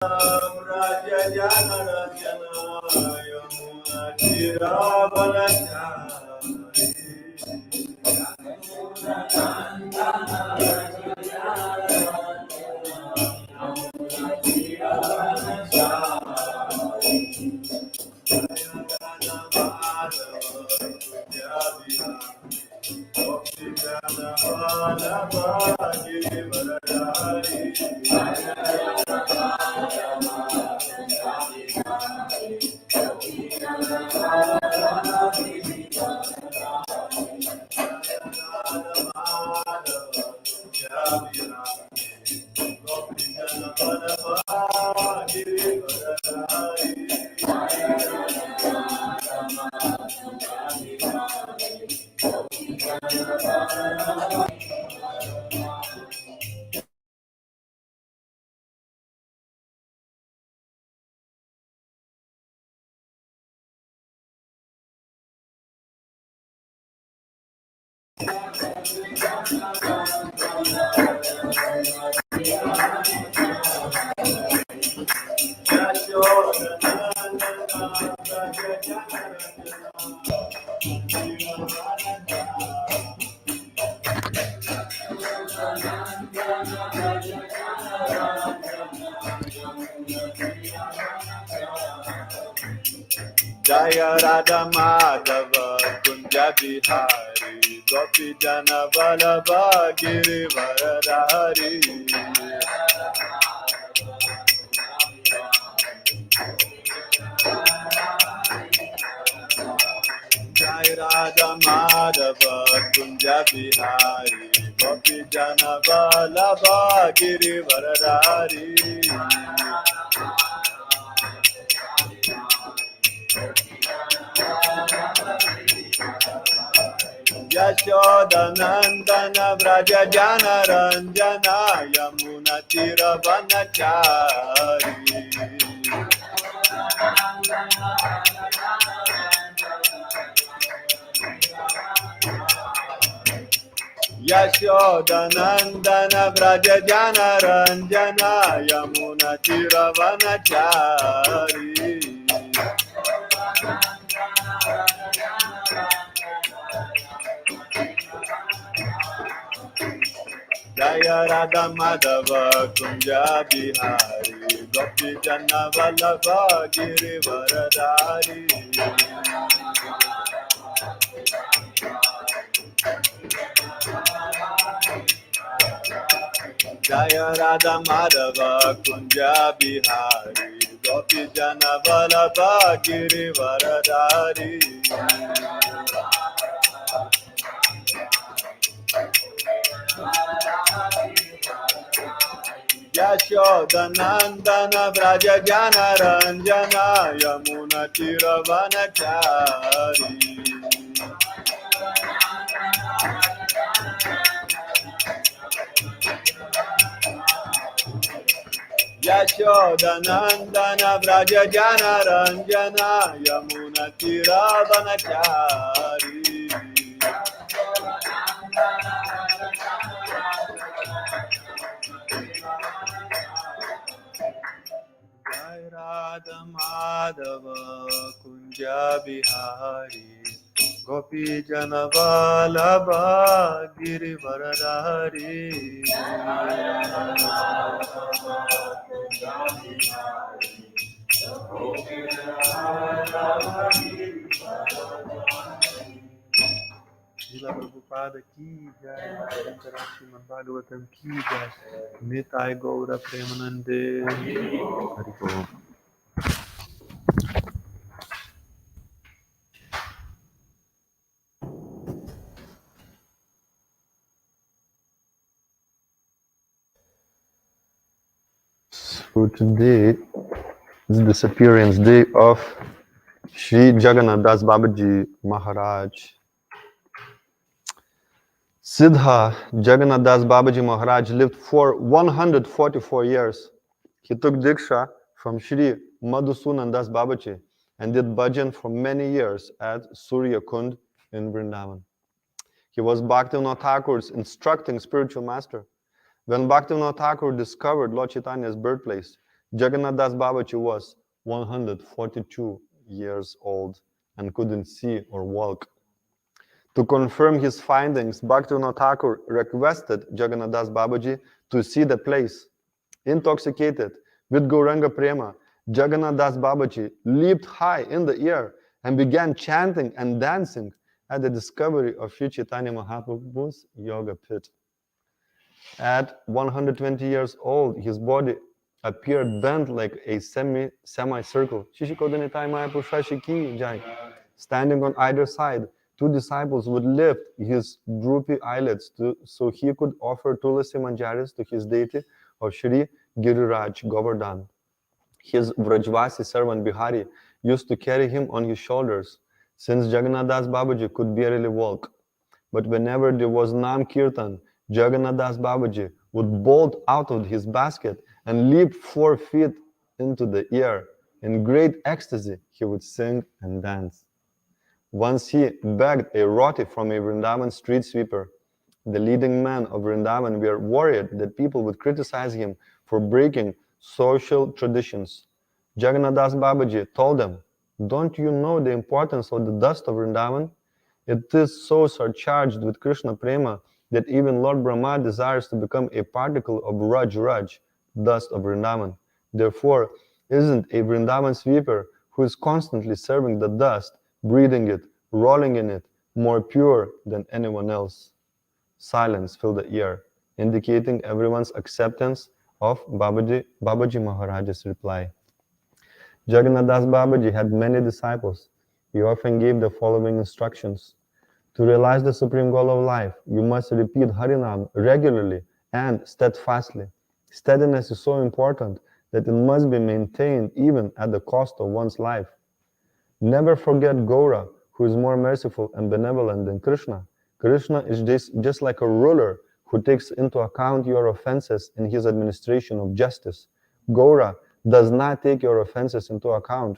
Raja Jana Rajana Yamuna Tiravanachari Jaya Radha Madhava Kunja Bihari Gopi Jana Vallabha Giri Varadhari Jaya Radha Madhava Kunja Bihari Gopi Jana Vallabha Giri Varadhari Yashoda Nandana Vraja Jana Ranjana Yamuna Tiravanachari Yashoda Nandana Vraja Jana Ranjana Yamuna Tiravanachari Jaya Radha Madhava Kunja Bihari Gopi Jana Vallabha Giri Varadhari Jaya Radha Madhava Kunja Bihari Gopi Jana Vallabha Giri Varadhari Yashoda Nandana Vraja Jana Ranjana Yamuna Tiravanachari Yashoda Nandana Vraja Jana Ranjana Yamuna Tiravanachari Jai Radha Madhava Kunja Bihari Gopi Jana Vallabha Giri Varadhari Srila Prabhupada ki jai, Srimad Bhagavatam ki jai, Nitai Gaura Premanande. Haribol. So today is the disappearance day of Sri Jagannath Babaji Maharaj. Siddha Jagannath Babaji Maharaj lived for 144 years. He took Diksha from Sri Madhusudan Das Babaji and did bhajan for many years at Surya Kund in Vrindavan. He was Bhaktivinoda Thakur's instructing spiritual master. When Bhaktivinoda Thakur discovered Lord Chaitanya's birthplace, Jagannath Das Babaji was 142 years old and couldn't see or walk. To confirm his findings, Bhaktivinoda Thakur requested Jagannath Das Babaji to see the place. Intoxicated with Gauranga Prema, Jagannath Das Babaji leaped high in the air and began chanting and dancing at the discovery of Sri Chaitanya Mahaprabhu's yoga pit. At 120 years old, his body appeared bent like a semicircle. Standing on either side, two disciples would lift his droopy eyelids so he could offer Tulasi Manjaris to his deity of Shri Giriraj Govardhan. His Vrajvasi servant Bihari used to carry him on his shoulders, since Jagannath Das Babaji could barely walk. But whenever there was Nam Kirtan, Jagannath Das Babaji would bolt out of his basket and leap 4 feet into the air. In great ecstasy, he would sing and dance. Once he begged a roti from a Vrindavan street sweeper. The leading men of Vrindavan were worried that people would criticize him for breaking social traditions. Jagannath Das Babaji told them, "Don't you know the importance of the dust of Vrindavan? It is so surcharged with Krishna Prema that even Lord Brahma desires to become a particle of Raj, dust of Vrindavan. Therefore, isn't a Vrindavan sweeper who is constantly serving the dust, breathing it, rolling in it, more pure than anyone else?" Silence filled the air, indicating everyone's acceptance of Babaji Maharaj's reply. Jagannath Das Babaji had many disciples. He often gave the following instructions. To realize the supreme goal of life, you must repeat Harinam regularly and steadfastly. Steadiness is so important that it must be maintained even at the cost of one's life. Never forget Gaura, who is more merciful and benevolent than Krishna. Krishna is just like a ruler who takes into account your offenses in his administration of justice. Gaura does not take your offenses into account.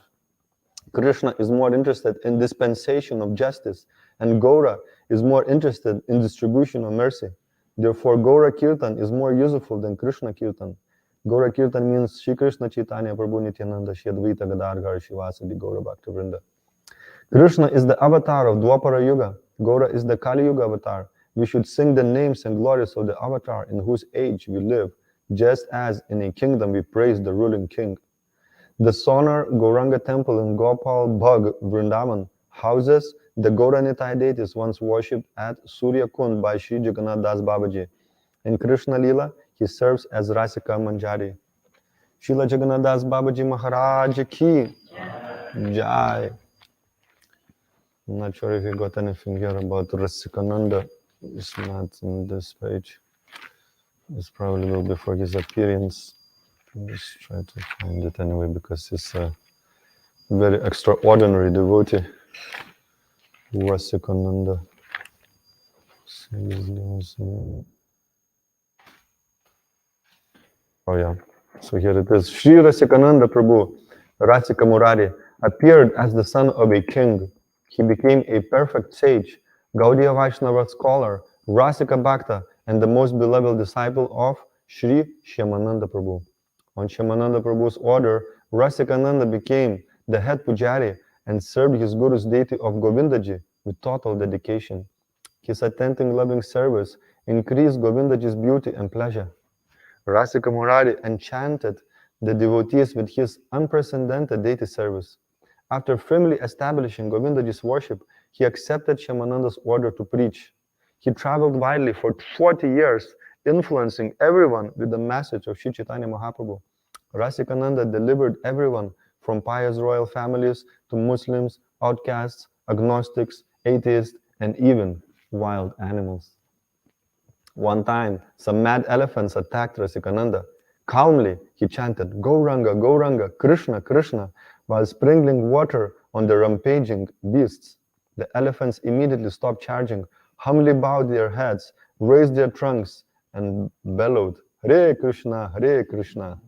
Krishna is more interested in dispensation of justice, and Gaura is more interested in distribution of mercy. Therefore, Gaura Kirtan is more useful than Krishna Kirtan. Gaura Kirtan means Shri Krishna Chaitanya Prabhu Nityananda Shri Advaita Gadadhar Shivasadi Gaura Bhaktivinoda. Krishna is the avatar of Dwapara Yuga. Gaura is the Kali Yuga avatar. We should sing the names and glories of the avatar in whose age we live, just as in a kingdom we praise the ruling king. The Sonar Gauranga temple in Gopal Bhag, Vrindavan, houses the Gauranitai deities once worshipped at Surya Kund by Sri Jagannath Das Babaji. In Krishna Lila, he serves as Rasika Manjari. Srila Jagannath Das Babaji Maharaj ki Jai. I'm not sure if you got anything here about Rasikananda. It's not in this page. This probably will be for his appearance. I'll just try to find it anyway, because he's a very extraordinary devotee. Rasikananda. Oh yeah, so here it is. Sri Rasikananda Prabhu, Rasika Murari, appeared as the son of a king. He became a perfect sage, Gaudiya Vaishnava scholar, Rasika Bhakta, and the most beloved disciple of Sri Shyamananda Prabhu. On Shyamananda Prabhu's order, Rasikananda became the head pujari and served his guru's deity of Govindaji with total dedication. His attentive loving service increased Govindaji's beauty and pleasure. Rasika Murari enchanted the devotees with his unprecedented deity service. After firmly establishing Govindaji's worship, he accepted Shyamananda's order to preach. He traveled widely for 40 years, influencing everyone with the message of Sri Chaitanya Mahaprabhu. Rasikananda delivered everyone from pious royal families to Muslims, outcasts, agnostics, atheists, and even wild animals. One time, some mad elephants attacked Rasikananda. Calmly, he chanted, Gauranga, Gauranga, Krishna, Krishna, while sprinkling water on the rampaging beasts. The elephants immediately stopped charging, humbly bowed their heads, raised their trunks, and bellowed, Hare Krishna, Hare Krishna.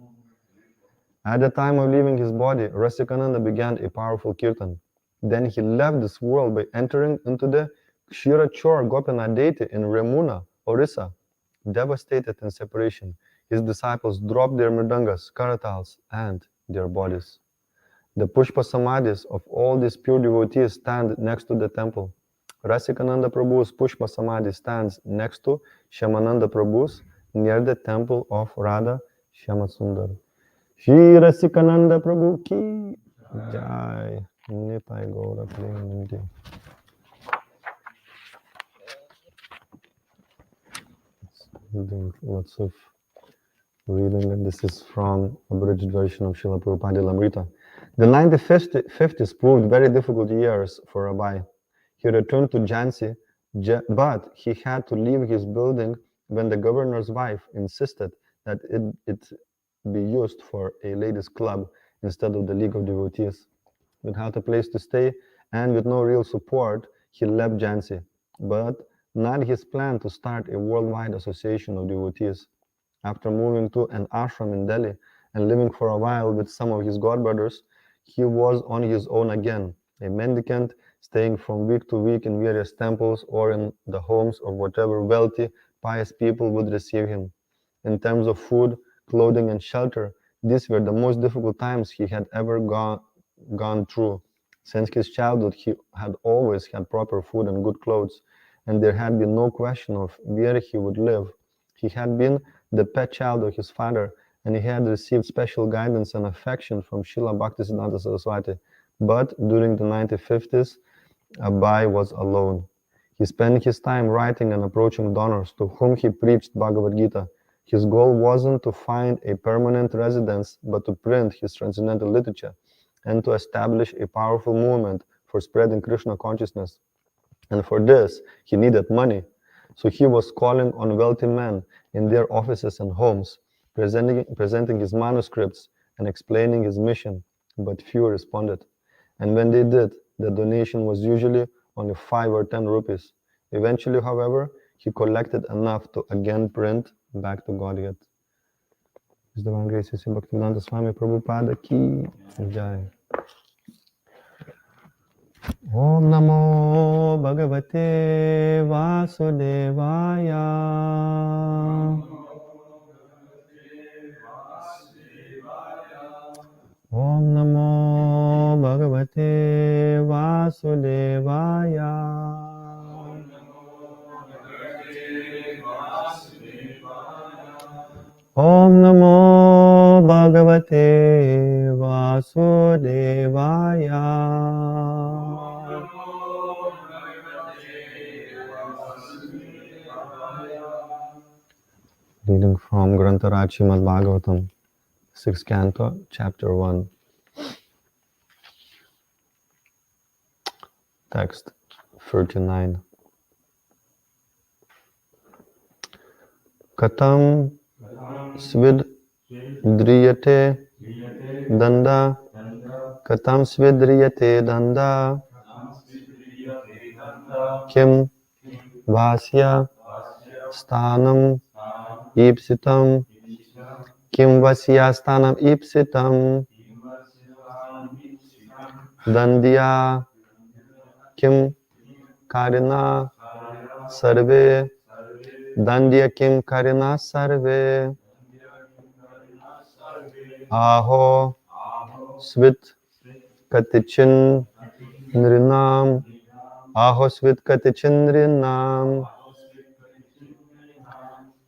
At the time of leaving his body, Rasikananda began a powerful kirtan. Then he left this world by entering into the Kshirachor Gopinath deity in Remuna, Orissa. Devastated in separation, his disciples dropped their mridangas, karatals, and their bodies. The Pushpa Samadhis of all these pure devotees stand next to the temple. Rasikananda Prabhu's Pushpa Samadhi stands next to Shyamananda Prabhu's near the temple of Radha Shyamasundar. Shri Rasikananda Prabhu ki jai. Nitai Gaura Premanandi. Doing lots of reading, and this is from abridged version of Srila Prabhupada Lamrita. The 1950s proved very difficult years for Rabbi. He returned to Jhansi, but he had to leave his building when the governor's wife insisted that it be used for a ladies' club instead of the League of Devotees. Without a place to stay and with no real support, he left Jhansi, but not his plan to start a worldwide association of devotees. After moving to an ashram in Delhi and living for a while with some of his godbrothers, he was on his own again, a mendicant, staying from week to week in various temples or in the homes of whatever wealthy, pious people would receive him. In terms of food, clothing, and shelter, these were the most difficult times he had ever gone through. Since his childhood, he had always had proper food and good clothes, and there had been no question of where he would live. He had been the pet child of his father, and he had received special guidance and affection from Srila Bhaktisiddhanta Saraswati. But during the 1950s, Abai was alone. He spent his time writing and approaching donors to whom he preached Bhagavad Gita. His goal wasn't to find a permanent residence, but to print his transcendental literature and to establish a powerful movement for spreading Krishna consciousness. And for this, he needed money. So he was calling on wealthy men in their offices and homes, presenting his manuscripts and explaining his mission, but few responded. And when they did, the donation was usually only 5 or 10 rupees. Eventually, however, he collected enough to again print Back to Godhead. His Divine Grace Sri Bhaktivedanta Swami Prabhupada ki jai. Om Namo Bhagavate Vasudevaya. Om Namo Bhagavate Vasudevaya. Om Namo Bhagavate Vasudevaya. Reading from Grantaraj Srimad Bhagavatam, 6th Canto, Chapter 1. Text 39. Katam svidriyate danda, katam svidriyate danda, kim vasya stanam ipsitam, kim vasya stanam ipsitam, dandya kim karina sarve, dandya kim karina sarve, aho svit katichin nrinam, aho svit katichin nrinam,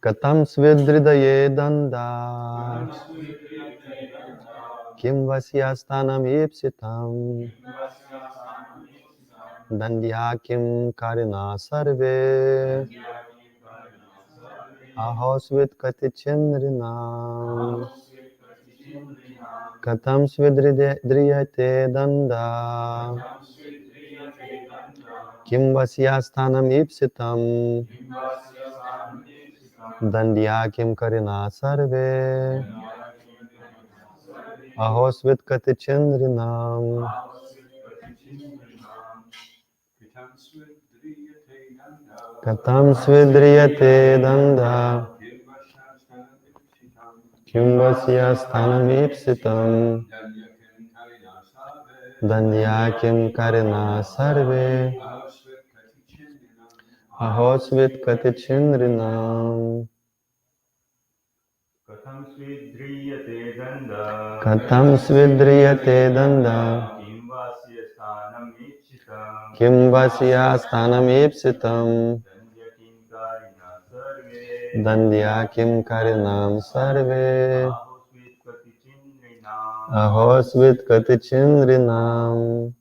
katam svidridaye danda, kim vasyastanam ipsitam, dandya kim karina sarve, aho svit katichin nrinam, katam svidriyate danda, kim vasyastanam ipsitam, dandya kim karina sarve, aho svit katichin nrinam, katam svidriyate danda, kim vasyastanam ipsitam, dandya kim karina sarve, aho svit katichin nrinam. Katam svidriyate danda. Kim vasya sthanam ipsitam. Dandya kim karinam sarve. Ahosvit katichindrinam.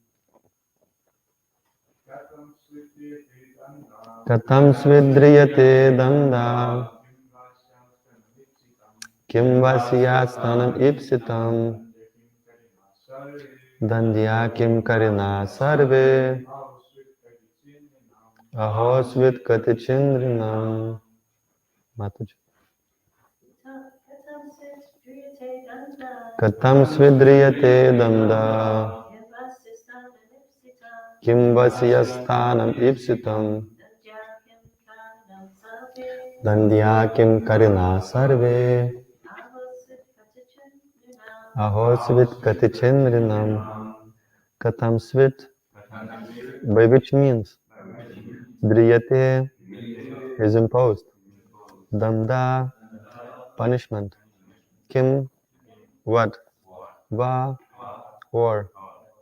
Katam svidriyate danda. Kim vasya sthanam ipsitam. Dandya kim karina sarve. Ahosvit katichindrinam. Mataji. Katam svidriyate danda. Kim vasyastanam ipsitam. Dandya kim karina sarve. Ahosvit katichindrinam. Katam svit, by which means driyate is imposed. Danda, punishment. Kim, what? Va, or.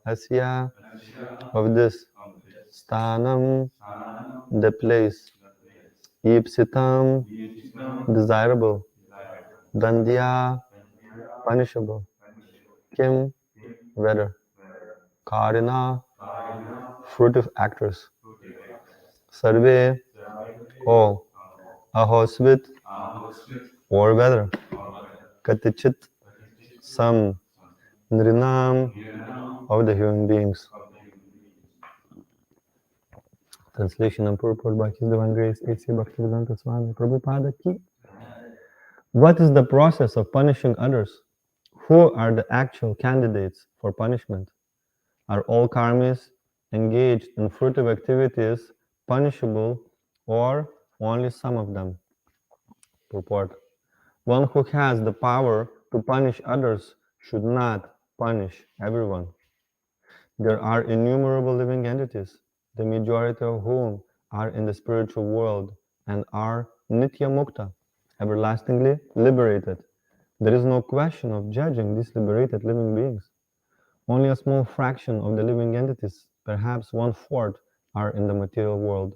Asya, of this. Sthanam, the place. Ipsitam, desirable. Dandya, punishable. Kim, whether. Karina, fruitive actors. Sarve, all. Ahosvit, or whether. Katichit, some. Nrinam, of the human beings. Translation and purport by His Divine Grace A.C. Bhaktivedanta Swami Prabhupada Ki. What is the process of punishing others? Who are the actual candidates for punishment? Are all karmis engaged in fruitive activities punishable, or only some of them? Purport. One who has the power to punish others should not punish everyone. There are innumerable living entities, the majority of whom are in the spiritual world and are nitya mukta, everlastingly liberated. There is no question of judging these liberated living beings. Only a small fraction of the living entities, perhaps 1/4, are in the material world.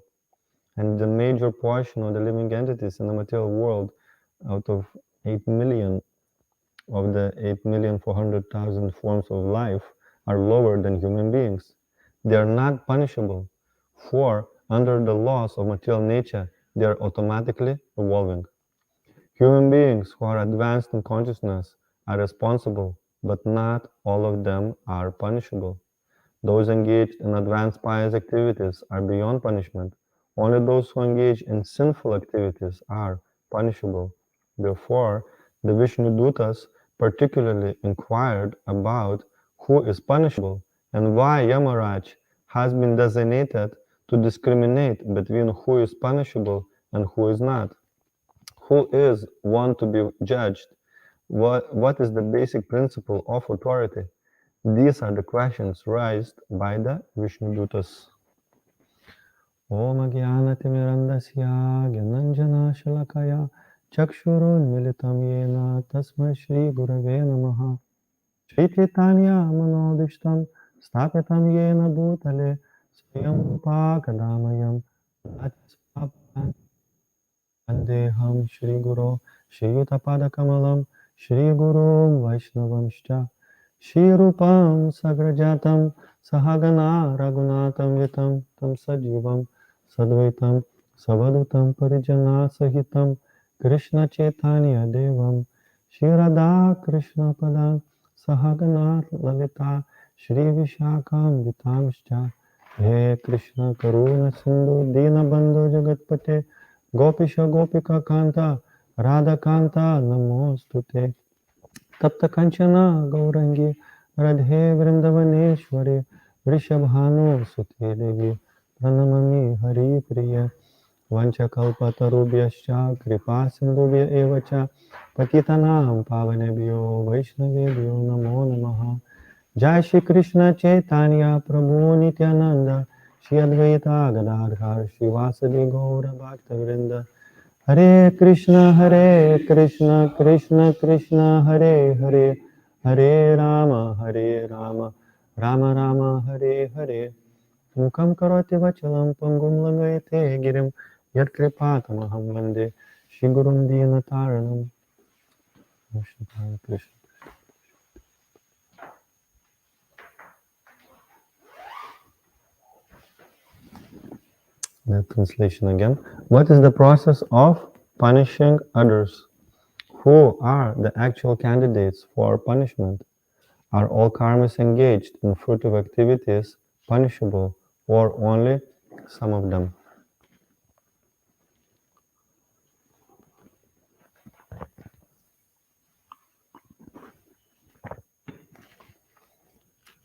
And the major portion of the living entities in the material world, out of 8 million of the 8,400,000 forms of life, are lower than human beings. They are not punishable, for under the laws of material nature, they are automatically evolving. Human beings who are advanced in consciousness are responsible, but not all of them are punishable. Those engaged in advanced pious activities are beyond punishment. Only those who engage in sinful activities are punishable. Therefore, the Vishnudutas particularly inquired about who is punishable and why Yamaraj has been designated to discriminate between who is punishable and who is not. Who is one to be judged? What is the basic principle of authority? These are the questions raised by the Vishnudutas. Om Agyanatimirandasya Gyananjana Shalakaya Chakshurun Militam Yena Tasmai Shri Gurave Namaha Shri Chaitanya Manodishtam Stapitam Yena Bhutale Swayam Pakadamayam Vandeham Shri Guru Shri Yutapada Kamalam Shri Guru Vaishnavamshcha Shri Rupam Sagrajatam Sahagana Raghunatam Vitam Tam Sajivam Sadvaitam Savadutam Parijana Sahitam Krishna Chaitanya Devam Shri Radha Krishna Padam Sahagana Lavita Shri Vishakam Vitamshcha He Krishna Karuna Sindhu Dina Bandhu Jagatpate Gopisha Gopika Kanta Radha Kanta Namostute Tapta Kanchana Gaurangi Radhe Vrindavaneshwari Vrishabhanu Sute Devi Pranamami Hari Priya Vanchakalpatarubhyascha Kripa Sindhubhya Evacha Patitanam Pavanebhyo Vaishnavebhyo Namo Namaha Jai Shri Krishna Chaitanya Prabhu Nityananda Shri Advaita Gadadhar Shri Vasadi Gaura Bhakta Vrinda Hare Krishna, Krishna Krishna, Hare Hare, Hare Rama, Rama Rama, Hare Hare. Mukam karoti vachalam pangum langayate girim, yat kripatamaham vande, shigurum dinataranam. Krishna. The translation again. What is the process of punishing others? Who are the actual candidates for punishment? Are all karmas engaged in fruitive activities punishable, or only some of them?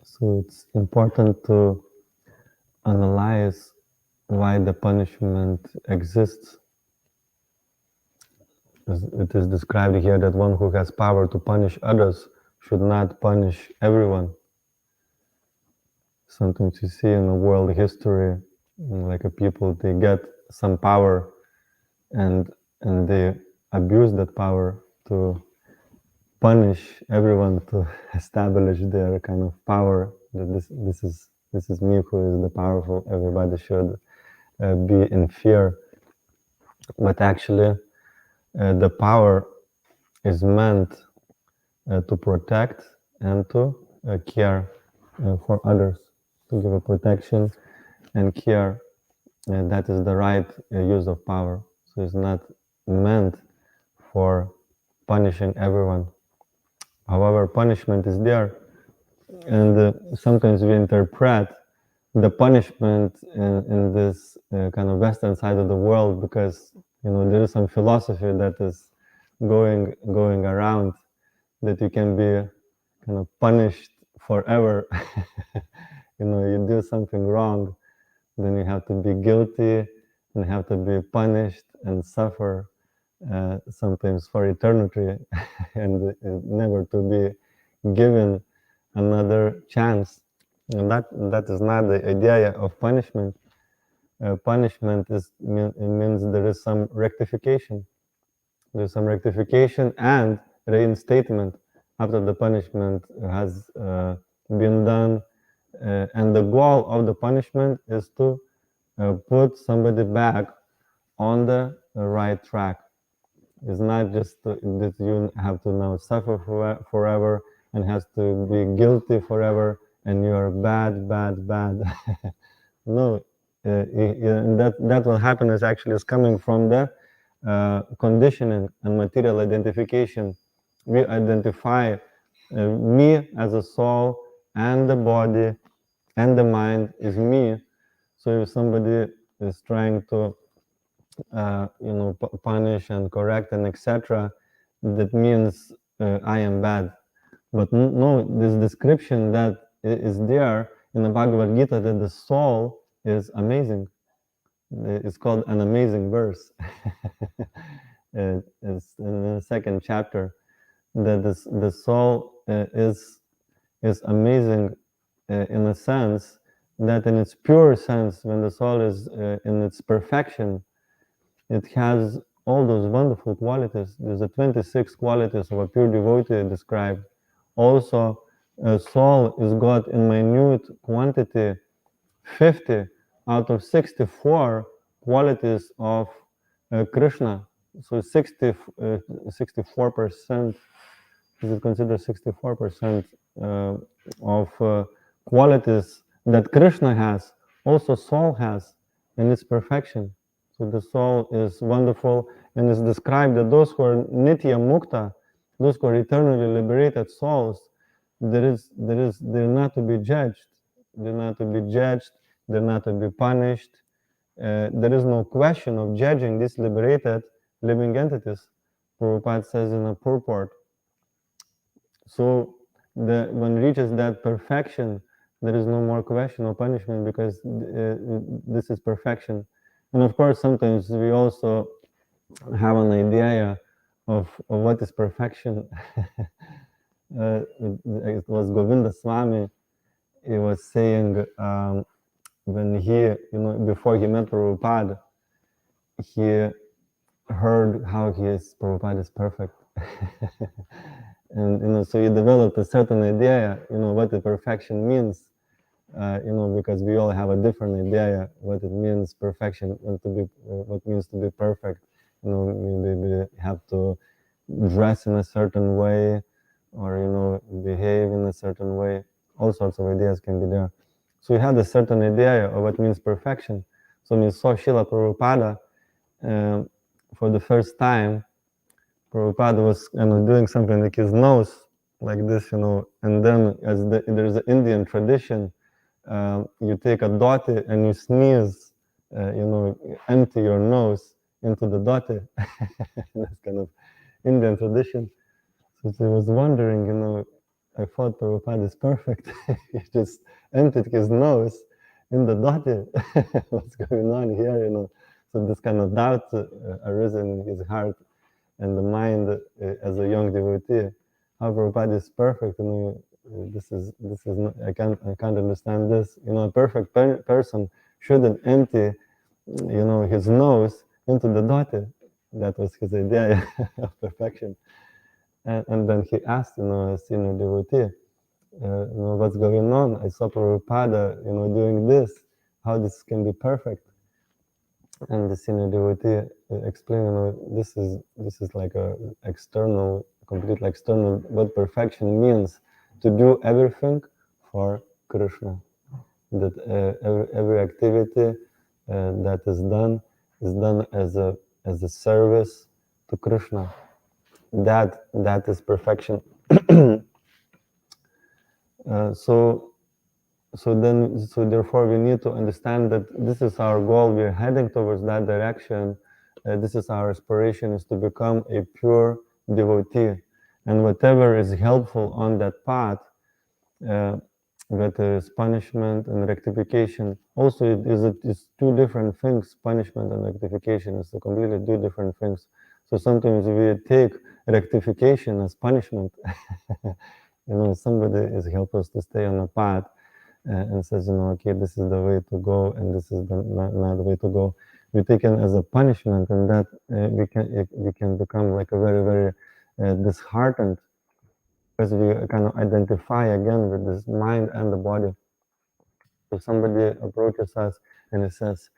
So it's important to analyze why the punishment exists. It is described here that one who has power to punish others should not punish everyone. Sometimes you see in the world history, like a people, they get some power and they abuse that power to punish everyone, to establish their kind of power, that this is me who is the powerful, everybody should be in fear. But actually the power is meant to protect and to care for others, to give a protection and care. That is the right use of power. So it's not meant for punishing everyone. However, punishment is there, and sometimes we interpret the punishment in this kind of Western side of the world, because there is some philosophy that is going around, that you can be kind of punished forever. You do something wrong, then you have to be guilty and have to be punished and suffer sometimes for eternity, and never to be given another chance. And that is not the idea of punishment. Punishment means there is some rectification. There's some rectification and reinstatement after the punishment has been done. And the goal of the punishment is to put somebody back on the right track. It's not just that you have to now suffer forever and has to be guilty forever and you are bad. No, that what happens is actually is coming from the conditioning and material identification. We identify me as a soul, and the body and the mind is me. So if somebody is trying to punish and correct and etc., that means I am bad. But no, this description that is there in the Bhagavad Gita, that the soul is amazing. It's called an amazing verse. It's in the second chapter, that the soul is amazing in a sense that in its pure sense, when the soul is in its perfection, it has all those wonderful qualities. There's the 26 qualities of a pure devotee described. Also, a soul is got in minute quantity 50 out of 64 qualities of Krishna. So 64%, is it considered 64% of qualities that Krishna has, also soul has in its perfection. So the soul is wonderful, and is described that those who are nitya mukta, those who are eternally liberated souls, they're not to be judged. They're not to be judged. They're not to be punished. There is no question of judging these liberated living entities. Prabhupada says in a purport. So when reaches that perfection, there is no more question of punishment, because this is perfection. And of course, sometimes we also have an idea of what is perfection. It was Govinda Swami. He was saying when he, before he met Prabhupada, he heard how Prabhupada is perfect. And so he developed a certain idea, what the perfection means, because we all have a different idea what it means perfection and to be what means to be perfect. Maybe we have to dress in a certain way, or behave in a certain way. All sorts of ideas can be there. So we had a certain idea of what means perfection. So when we saw Srila Prabhupada for the first time, Prabhupada was doing something like his nose, like this, and then there's an Indian tradition, you take a dhoti and you sneeze, empty your nose into the dhoti. That's kind of Indian tradition. So I was wondering, I thought Prabhupada is perfect. He just emptied his nose in the dhoti. What's going on here, So this kind of doubt arisen in his heart and the mind as a young devotee. How Prabhupada is perfect, this is not, I can't understand this. A perfect person shouldn't empty, his nose into the dhoti. That was his idea of perfection. And then he asked, a senior devotee, what's going on? I saw Prabhupada, doing this. How this can be perfect? And the senior devotee explained, this is like a external, completely external, what perfection means: to do everything for Krishna. That every activity that is done as a service to Krishna. That is perfection. So therefore we need to understand that this is our goal. We're heading towards that direction. This is our aspiration, is to become a pure devotee, and whatever is helpful on that path, that is punishment and rectification. Also, it's two different things. Punishment and rectification is completely two different things. So sometimes we take rectification as punishment. Somebody is help us to stay on a path, and says, okay, this is the way to go, and this is not the way to go. We take it as a punishment, and that we can become like a very, very disheartened, because we kind of identify again with this mind and the body. If somebody approaches us and he says,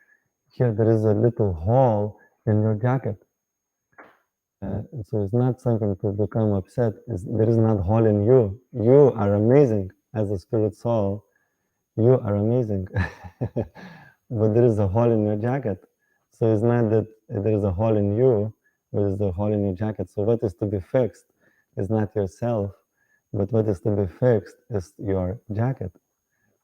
here there is a little hole in your jacket. So it's not something to become upset. There is not hole in you. You are amazing as a spirit soul. You are amazing. But there is a hole in your jacket. So it's not that there is a hole in you, there is a hole in your jacket. So what is to be fixed is not yourself, but what is to be fixed is your jacket.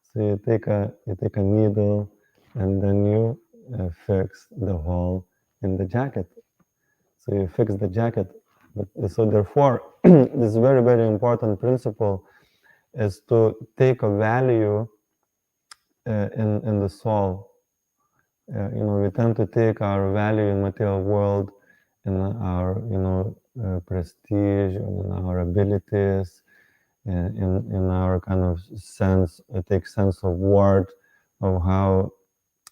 So you take a needle and then you fix the hole in the jacket. So you fix the jacket. So therefore, this very, very important principle is to take a value in the soul. We tend to take our value in material world, in our prestige, in our abilities, in our kind of sense, take sense of worth, of how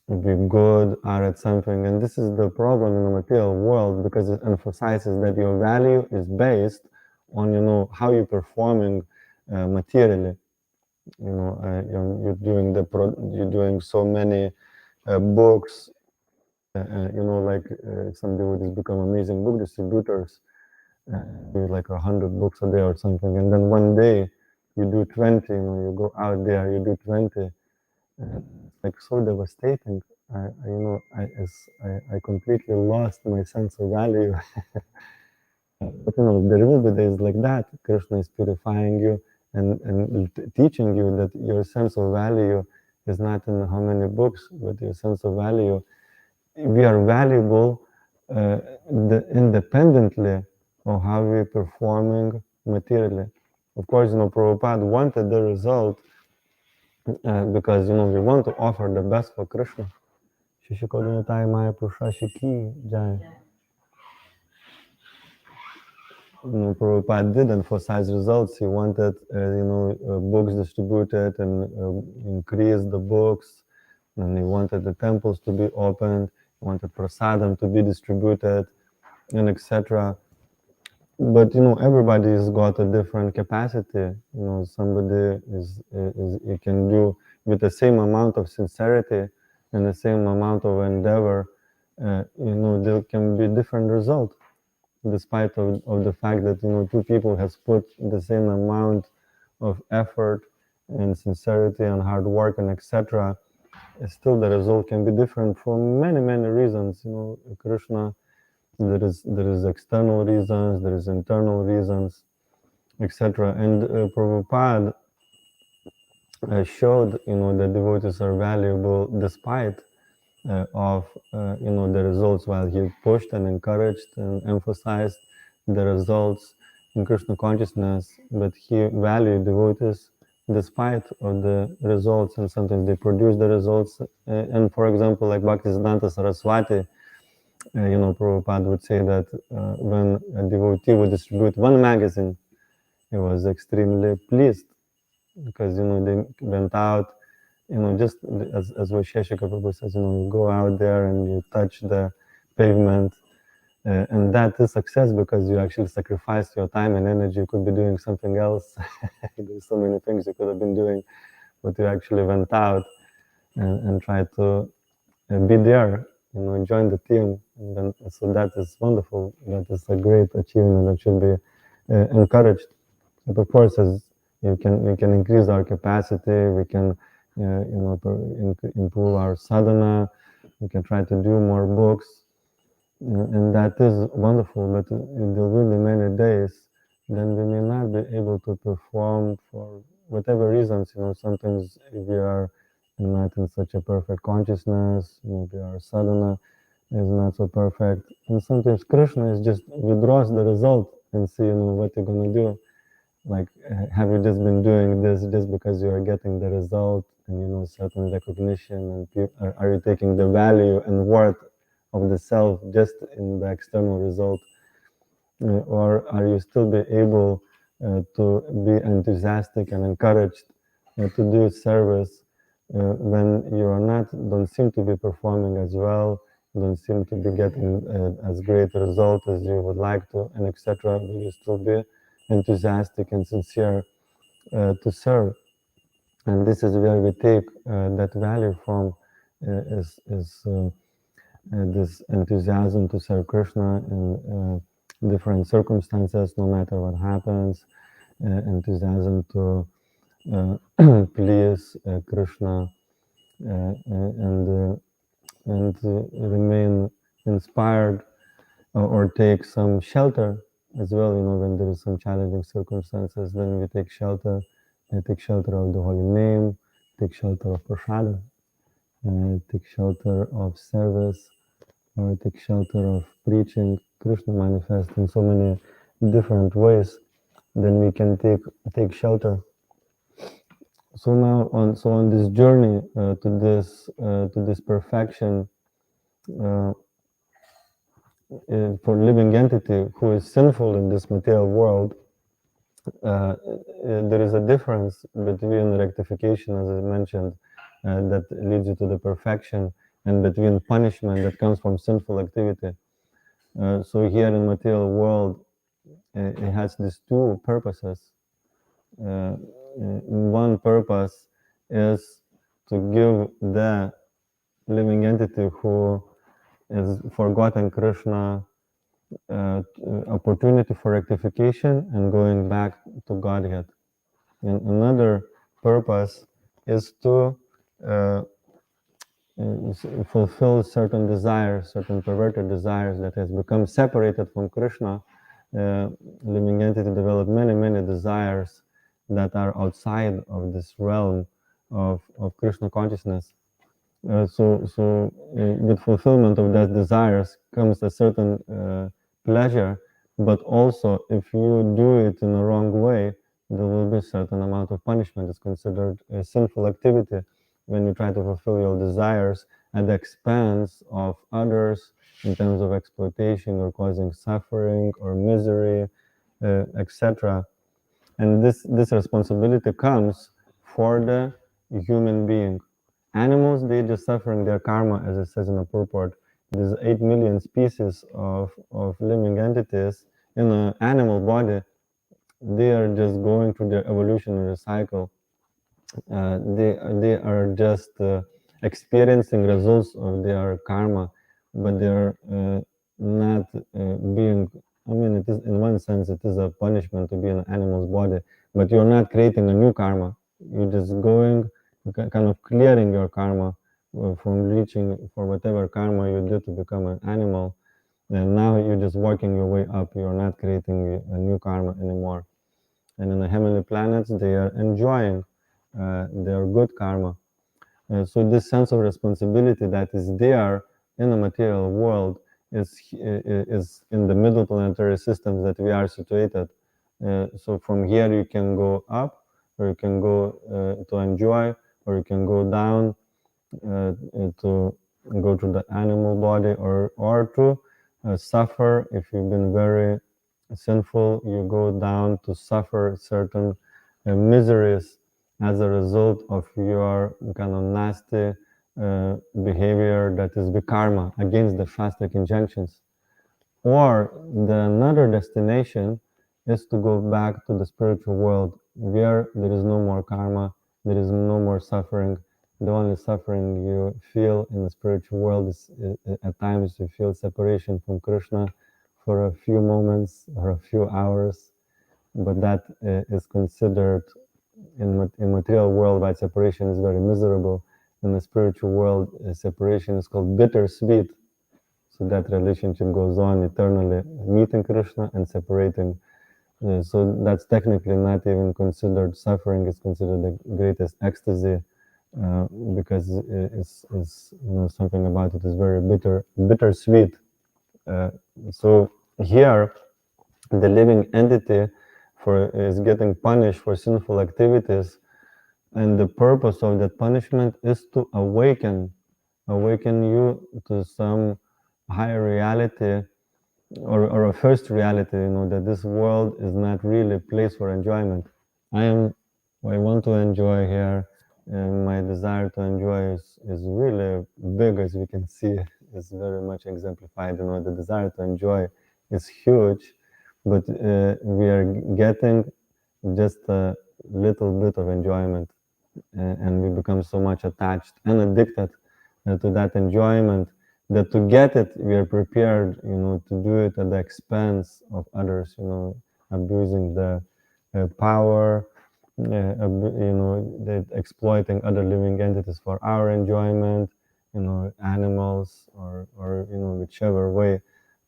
we good are at something. And this is the problem in the material world, because it emphasizes that your value is based on how you're performing materially. You're doing so many books, like some devotees become amazing book distributors, do like 100 books a day or something, and then one day you do 20. You go out there, you do 20. Like so devastating. I completely lost my sense of value. But there will be days like that. Krishna is purifying you and teaching you that your sense of value is not in how many books, but your sense of value. We are valuable independently of how we're performing materially. Of course, Prabhupada wanted the result because, we want to offer the best for Krishna. Shishikodanataya Maya Purushashiki Jai. Prabhupada did emphasize results. He wanted, books distributed and increase the books. And he wanted the temples to be opened. He wanted prasadam to be distributed. and etc. But everybody's got a different capacity. Somebody is you can do with the same amount of sincerity and the same amount of endeavor. There can be different result, despite of the fact that two people has put the same amount of effort and sincerity and hard work and etc. Still, the result can be different for many reasons. Krishna. There is external reasons, there is internal reasons, etc. And Prabhupada showed, that devotees are valuable despite of, the results, while he pushed and encouraged and emphasized the results in Krishna consciousness, but he valued devotees despite of the results, and sometimes they produce the results. And for example, like Bhaktisiddhanta Saraswati, Prabhupada would say that when a devotee would distribute one magazine, he was extremely pleased because, they went out, just as Vaisheshika Prabhu says, you go out there and you touch the pavement, and that is success because you actually sacrificed your time and energy. You could be doing something else. There's so many things you could have been doing, but you actually went out and tried to be there, join the team. And then, so that is wonderful. That is a great achievement that should be encouraged. But of course, as we can increase our capacity, we can improve our sadhana, we can try to do more books, and that is wonderful. But in the really many days, then we may not be able to perform for whatever reasons. Sometimes we are not in such a perfect consciousness, maybe our sadhana is not so perfect, and sometimes Krishna is just withdraws the result and see what you're gonna do. Like, have you just been doing this just because you are getting the result and certain recognition, and are you taking the value and worth of the self just in the external result, or are you still be able to be enthusiastic and encouraged to do service when you are don't seem to be performing as well, don't seem to be getting as great a result as you would like to, and etc. Will you still be enthusiastic and sincere to serve? And this is where we take that value from, is this enthusiasm to serve Krishna in different circumstances, no matter what happens, enthusiasm to please Krishna, and remain inspired, or take some shelter as well. When there is some challenging circumstances, then we take shelter. Take shelter of the holy name, take shelter of prasada, take shelter of service, or take shelter of preaching. Krishna manifests in so many different ways. Then we can take shelter. So now on this journey to this perfection, for living entity who is sinful in this material world, there is a difference between rectification, as I mentioned, that leads you to the perfection, and between punishment that comes from sinful activity. So here in material world, it has these two purposes. One purpose is to give the living entity who is forgotten Krishna opportunity for rectification and going back to Godhead. And another purpose is to fulfill certain desires, certain perverted desires that has become separated from Krishna. Living entity develop many desires that are outside of this realm of Krishna consciousness. So with fulfillment of that desires comes a certain pleasure, but also if you do it in a wrong way, there will be a certain amount of punishment. It's considered a sinful activity when you try to fulfill your desires at the expense of others in terms of exploitation or causing suffering or misery, etc. And this responsibility comes for the human being. Animals, they just suffering their karma, as it says in the purport. these 8 million species of living entities in an animal body, they are just going through their evolutionary cycle. They are just experiencing results of their karma, but they are not being. I mean, it is in one sense it is a punishment to be in an animal's body, but you're not creating a new karma. You're just going, kind of clearing your karma from reaching for whatever karma you did to become an animal, and now you're just working your way up. You're not creating a new karma anymore. And in the heavenly planets, they are enjoying their good karma. So this sense of responsibility that is there in the material world is in the middle planetary systems that we are situated. So from here you can go up, or you can go to enjoy, or you can go down to go to the animal body, or to suffer. If you've been very sinful, you go down to suffer certain miseries as a result of your kind of nasty behavior that is vikarma, against the Shastric injunctions. Or another destination is to go back to the spiritual world, where there is no more karma, there is no more suffering. The only suffering you feel in the spiritual world is at times you feel separation from Krishna for a few moments or a few hours, but that is considered in material world by separation is very miserable. In the spiritual world, separation is called bittersweet. So that relationship goes on eternally, meeting Krishna and separating. So that's technically not even considered suffering. It's considered the greatest ecstasy because it's something about it is very bittersweet. So here, the living entity is getting punished for sinful activities, and the purpose of that punishment is to awaken you to some higher reality, or a first reality, that this world is not really a place for enjoyment. I want to enjoy here, and my desire to enjoy is really big, as we can see. It's very much exemplified. The desire to enjoy is huge, but we are getting just a little bit of enjoyment, and we become so much attached and addicted to that enjoyment, that to get it, we are prepared, to do it at the expense of others, abusing the power, exploiting other living entities for our enjoyment, animals, or whichever way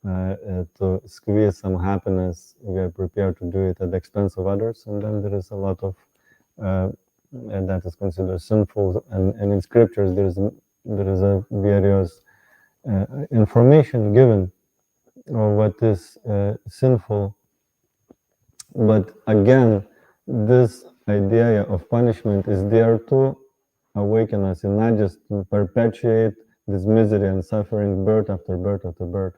to squeeze some happiness. We are prepared to do it at the expense of others, and then there is a lot of and that is considered sinful. And in scriptures, there is a various information given of what is sinful. But again, this idea of punishment is there to awaken us, and not just to perpetuate this misery and suffering birth after birth after birth.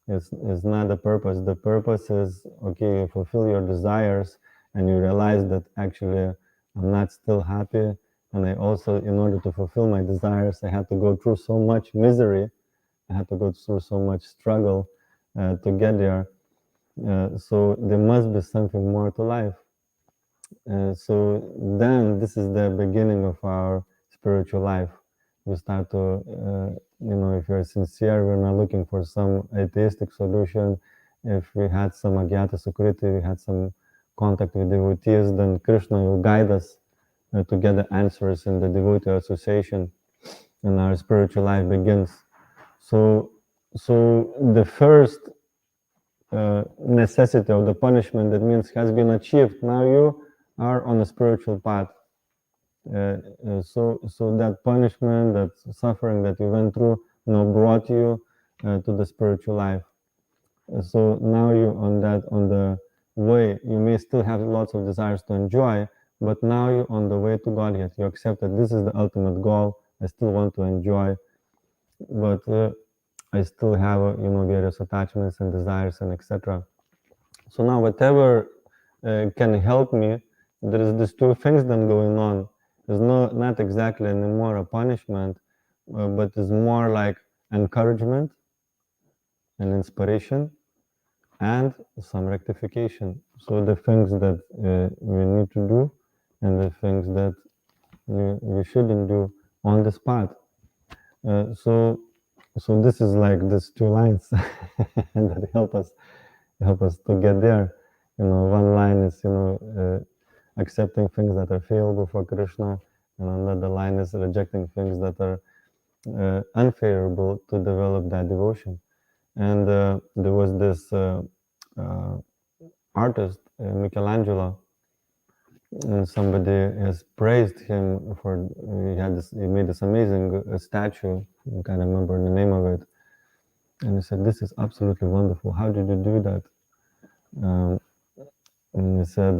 It's not the purpose. The purpose is, okay, you fulfill your desires and you realize that actually I'm not still happy, and I also, in order to fulfill my desires, I had to go through so much misery, I had to go through so much struggle to get there. So there must be something more to life. So then this is the beginning of our spiritual life. We start to, if you're sincere, we're not looking for some atheistic solution. If we had some agyata sukriti, we had some contact with devotees, then Krishna will guide us to get the answers in the devotee association, and our spiritual life begins. So the first necessity of the punishment, that means, has been achieved. Now you are on a spiritual path. So that punishment, that suffering that you went through, brought you to the spiritual life. So now you on the way. You may still have lots of desires to enjoy, but now you're on the way to Godhead. You accept that this is the ultimate goal. I still want to enjoy, but I still have various attachments and desires and etc. So now whatever can help me, there is these two things then going on. There's not exactly anymore a punishment, but it's more like encouragement and inspiration and some rectification. So the things that we need to do and the things that we shouldn't do on the spot. So this is like these two lines that help us to get there. One line is accepting things that are favorable for Krishna, and another line is rejecting things that are unfavorable to develop that devotion. And there was this artist, Michelangelo, and somebody has praised him for he made this amazing statue. I can't remember the name of it, and he said, "This is absolutely wonderful. How did you do that?" And he said,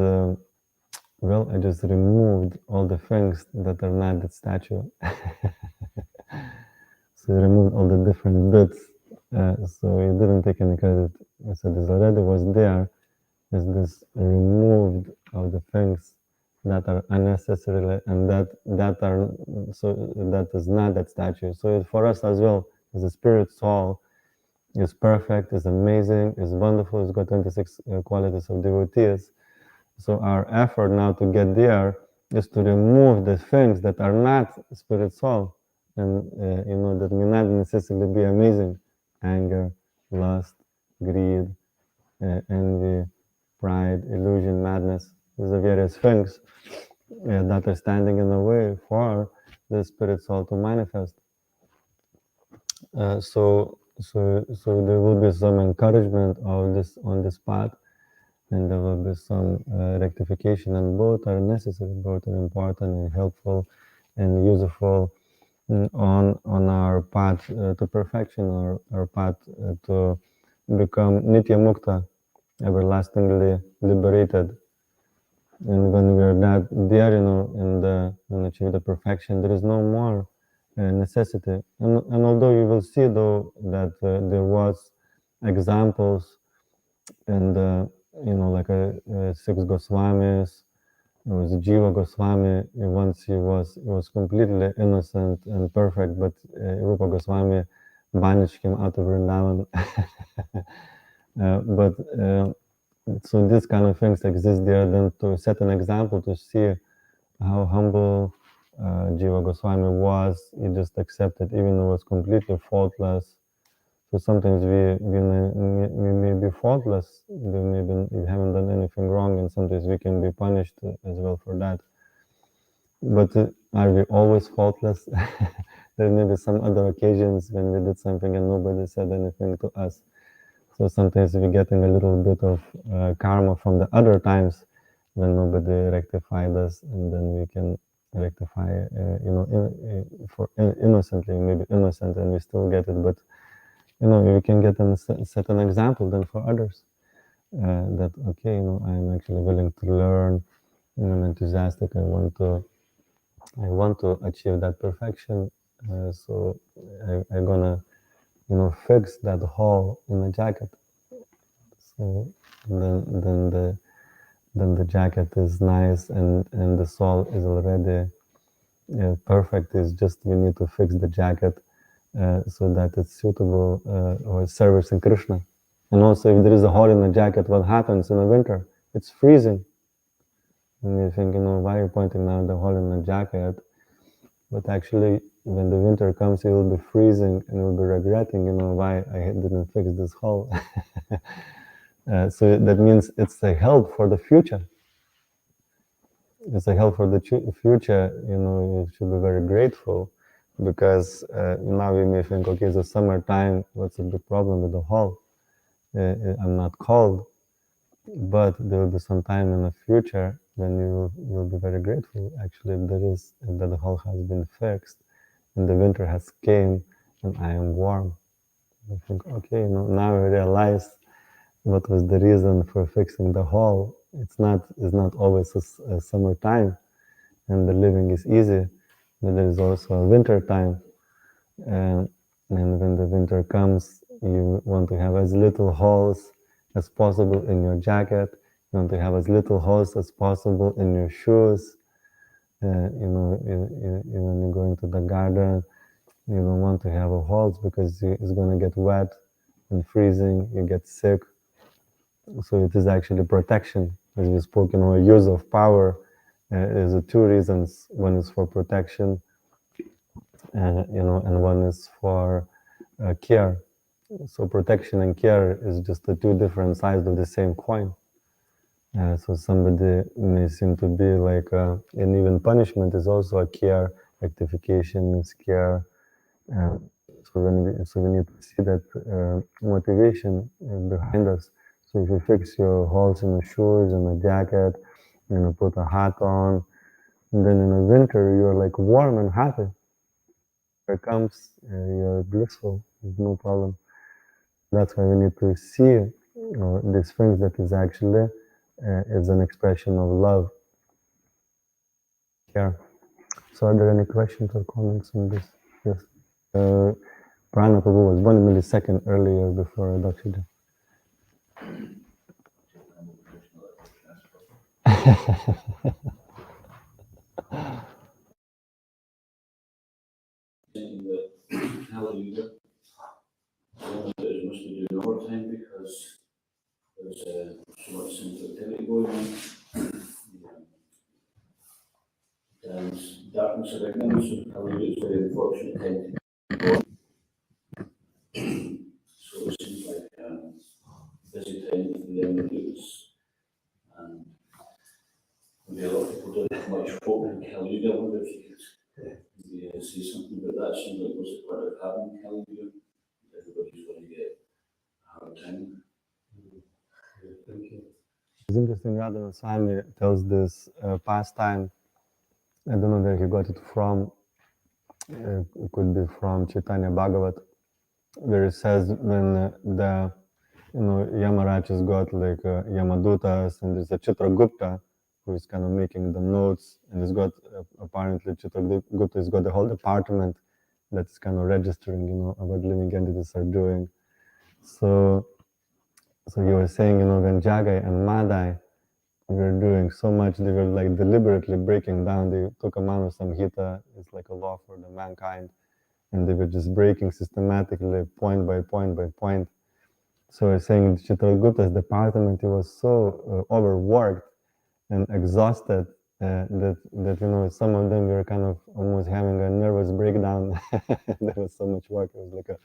"Well, I just removed all the things that are not that statue." So he removed all the different bits. So he didn't take any credit. He said, "This already was there. Is this removed of the things that are unnecessary and that is not that statue." So for us as well, as a spirit soul, is perfect, is amazing, is wonderful, it's got 26 qualities of devotees. So our effort now to get there is to remove the things that are not spirit soul, and that may not necessarily be amazing: anger, lust, greed, envy, pride, illusion, madness. These are various things that are standing in the way for the spirit soul to manifest. So there will be some encouragement of this on this path, and there will be some rectification, and both are necessary, both are important and helpful and useful on our path to perfection, or our path to become Nitya Mukta, everlastingly liberated. And when we are not there, and achieve the perfection, there is no more necessity. And although you will see, though, that there was examples, and like six Goswamis, there was Jiva Goswami. Once he was completely innocent and perfect, but Rupa Goswami banished him out of Vrindavan. So these kind of things exist there, then to set an example, to see how humble Jiva Goswami was. He just accepted, even though it was completely faultless. So sometimes we may be faultless, we haven't done anything wrong, and sometimes we can be punished as well for that. But are we always faultless? There may be some other occasions when we did something and nobody said anything to us. So sometimes we're getting a little bit of karma from the other times when nobody rectified us, and then we can rectify, innocently, maybe innocent, and we still get it. But we can get and set an example then for others that okay, I'm actually willing to learn. I'm enthusiastic. I want to achieve that perfection. So I'm gonna fix that hole in the jacket. So then the jacket is nice, and the soul is already perfect. It's just we need to fix the jacket so that it's suitable or servicing Krishna. And also, if there is a hole in the jacket, what happens in the winter? It's freezing. And you think, why are you pointing out the hole in the jacket? But actually, when the winter comes, you will be freezing and you'll be regretting, why I didn't fix this hole. So that means it's a help for the future. It's a help for the future. You should be very grateful, because now we may think, okay, it's the summertime. What's the big problem with the hole? I'm not cold, but there will be some time in the future when you will be very grateful. Actually, that the hole has been fixed, and the winter has came, and I am warm. I think, okay, now I realize what was the reason for fixing the hole. It's not always a summertime, and the living is easy, but there is also a winter time, and when the winter comes, you want to have as little holes as possible in your jacket. You want to have as little holes as possible in your shoes. When you go into the garden, You don't want to have a halt because it's going to get wet and freezing, you get sick. So it is actually protection, as we spoke, use of power is two reasons. One is for protection, and one is for care. So protection and care is just the two different sides of the same coin. So somebody may seem to be like, and even punishment is also a care, rectification is care. So we need to see that motivation behind us. So if you fix your holes in the shoes and a jacket, put a hat on, and then in the winter you're like warm and happy. Here comes, you're blissful, there's no problem. That's why we need to see these things that is actually is an expression of love, care. So are there any questions or comments on this? Yes. Prana Prabhu was 1 millisecond earlier before Dakshida. Hallelujah. It must be doing overtime because there's so much sensitivity going on. There's darkness around them, so hallelujah is very unfortunate time to go on. So it seems like busy time for them to do this. And maybe a lot of people don't have much hope in hallelujah. I wonder if you could maybe say something about that. Seems like was it part of having hallelujah? Everybody's going to get a hard time. Thank you. It's interesting, Radha Swami tells this pastime. I don't know where he got it from. It could be from Chaitanya Bhagavat, where it says when the Yamaraj has got like Yamadutas, and there's a Chitragupta who is kind of making the notes, and he's got apparently Chitragupta has got the whole department that's kind of registering, what living entities are doing. So you were saying, when Jagai and Madai were doing so much, they were like deliberately breaking down. They took a Manu Samhita, it's like a law for the mankind, and they were just breaking systematically, point by point by point. So I was saying Chitragupta's department, he was so overworked and exhausted that some of them were kind of almost having a nervous breakdown. There was so much work. It was like a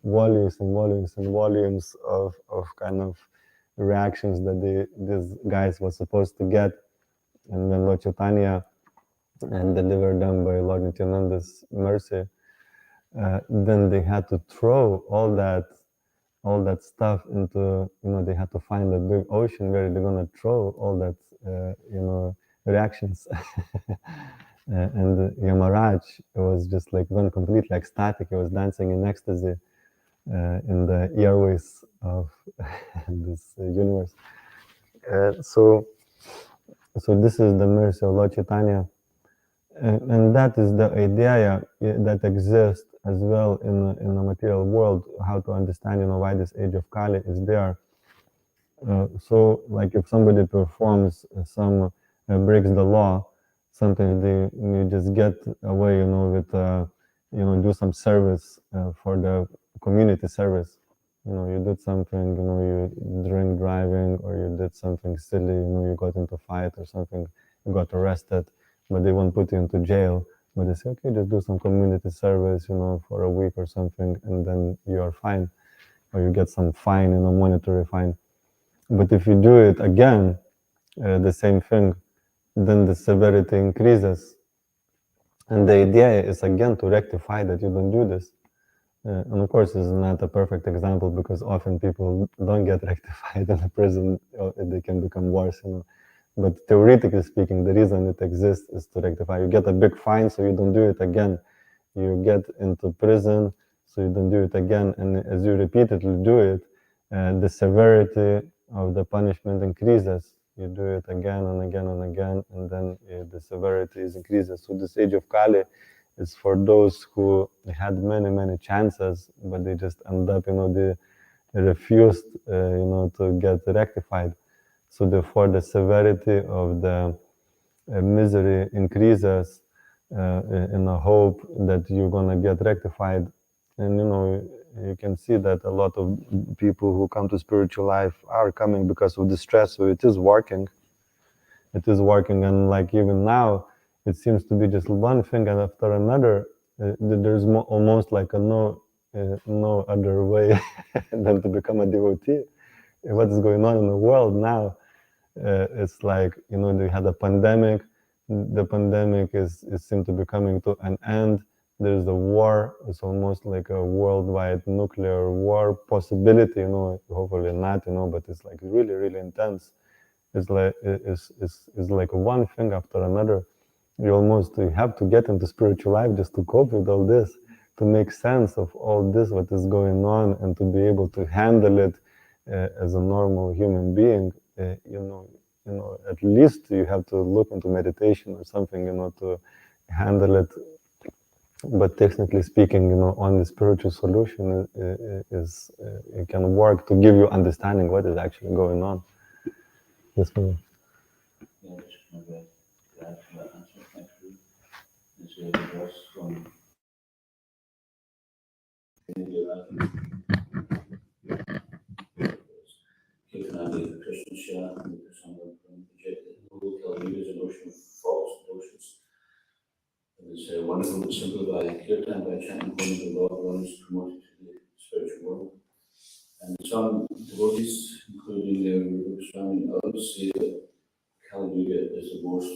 volumes and volumes and volumes of kind of reactions that these guys were supposed to get. And when Lord Chaitanya delivered them by Lord Nityananda's mercy, then they had to throw all that stuff into, they had to find a big ocean where they're going to throw all that, reactions. And Yamaraj was just like went completely ecstatic. He was dancing in ecstasy in the airways of this universe. So this is the mercy of Lord Chaitanya. And that is the idea that exists as well in the material world, how to understand, why this age of Kali is there. So, like if somebody performs breaks the law, sometimes you just get away, with, do some service for the community service. You did something, you drink driving, or you did something silly, you got into a fight or something, you got arrested, but they won't put you into jail. But they say, okay, just do some community service, for a week or something, and then you are fine, or you get some fine, monetary fine. But if you do it again, the same thing, then the severity increases. And the idea is again to rectify that you don't do this. And of course, it's not a perfect example because often people don't get rectified in the prison, or they can become worse, But theoretically speaking, the reason it exists is to rectify. You get a big fine, so you don't do it again. You get into prison, so you don't do it again. And as you repeatedly do it, the severity of the punishment increases. You do it again and again and again, and then the severity is increases. So this age of Kali is for those who had many, many chances, but they just end up, they refused, to get rectified. So therefore, the severity of the misery increases, in a hope that you're gonna get rectified. And you can see that a lot of people who come to spiritual life are coming because of the stress. So it is working. It is working, and like even now, it seems to be just one thing after another. There's almost like a no other way than to become a devotee. What is going on in the world now? It's like they had a pandemic. The pandemic is seemed to be coming to an end. There's a war. It's almost like a worldwide nuclear war possibility. Hopefully not. But it's like really, really intense. It's like one thing after another. You have to get into spiritual life just to cope with all this, to make sense of all this, what is going on, and to be able to handle it as a normal human being. At least you have to look into meditation or something, to handle it. But technically speaking, only spiritual solution is it can work to give you understanding what is actually going on. Yes, ma'am. Yeah, just maybe add to that answer. Thank you. There's a verse from Kirtanadi, Krishna Shah, and the Sangha from projected local leaders and ocean of false notions. It's wonderful to simplify Kirtan by chanting one of the Lord one is promoted to the spiritual world. And some devotees, including Rupa Swami and others, say that Kali Yuga is the most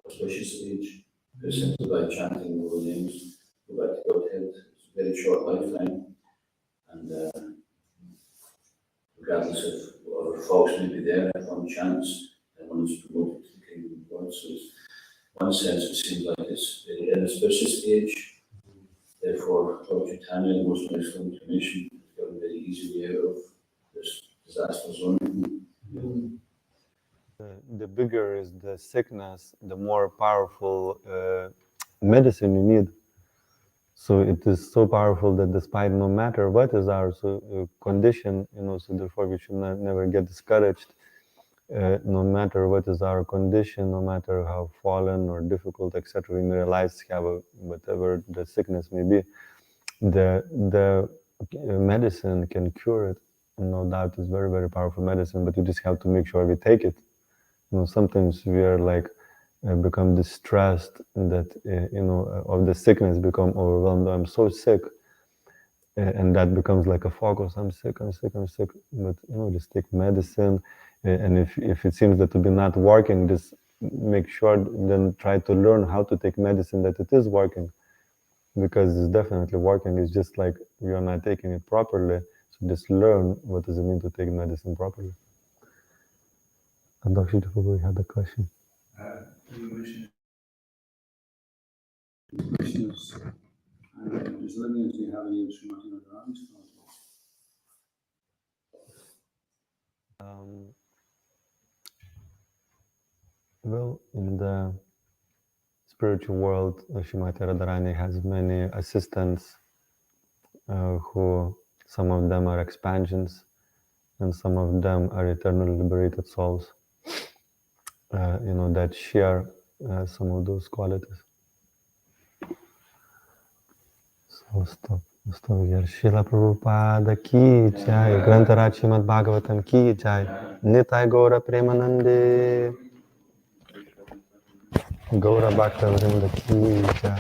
auspicious age. Because simply by chanting the holy names, go back to Godhead. It's a very short lifetime, and regardless of whatever faults may be there, if one chants, then one is promoted to the kingdom of God. So, in one sense, it seems like it's a very inauspicious age. Therefore, Lord Chaitanya, the most excellent incarnation, has got a very easy way out of this disaster zone. The bigger is the sickness, the more powerful medicine you need. So it is so powerful that despite no matter what is our condition, so therefore we should never get discouraged. No matter what is our condition, no matter how fallen or difficult, etc., we may realize whatever the sickness may be, the medicine can cure it. No doubt, it's very, very powerful medicine, but you just have to make sure we take it. Sometimes we are like become distressed that of the sickness, become overwhelmed. I'm so sick, and that becomes like a focus. I'm sick. But just take medicine, and if it seems that to be not working, just make sure. Then try to learn how to take medicine that it is working, because it's definitely working. It's just like you're not taking it properly. So just learn what does it mean to take medicine properly. And Dr. Probably had a question. You mentioned questions. Does lineage do you have any Srimad Radharani's? Well, in the spiritual world, Srimati Radharani has many assistants who, some of them are expansions and some of them are eternally liberated souls, that share some of those qualities. So stop here. Srila Prabhupada ki jai, Grantaraj Srimad Bhagavatam ki jai, Nitai Gaura Premanande, Gaura Bhakta Vrinda ki jai.